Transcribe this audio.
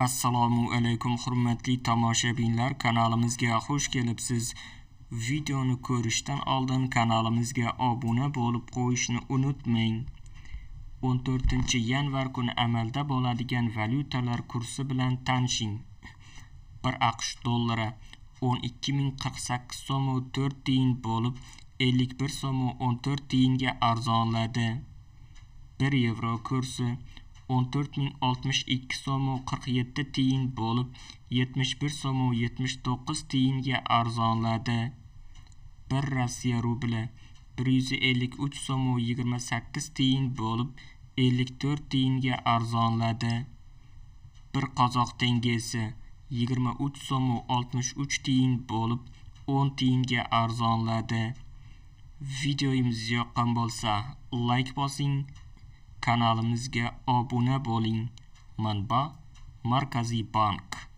Assalomu alaykum hurmatli tomoshabinlar, kanalimizga xush kelibsiz. Videoni ko'rishdan oldin kanalimizga obuna bo'lib qo'yishni unutmang. 14-yanvar kuni amalda bo'ladigan valyutalar kursi bilan tanishing. 1 AQSh dollari 12.048 so'm 4 tiyin bo'lib 51 so'm 14 tiyinga arzonladi. 1 yevro kursi 14.062 so'm 47 tiyin bo'lib 71 so'm 79 tiyinga arzonladi. 1 Rossiya rubli 153 so'm 28 tiyin bo'lib 54 tiyinga arzonladi. 1 qozoq tengesi 23 so'm 63 tiyin bo'lib 10 tiyinga arzonladi. Videomiz yoqqan bo'lsa like bosing, kanalimizga obuna bo'ling. Manba Markaziy bank.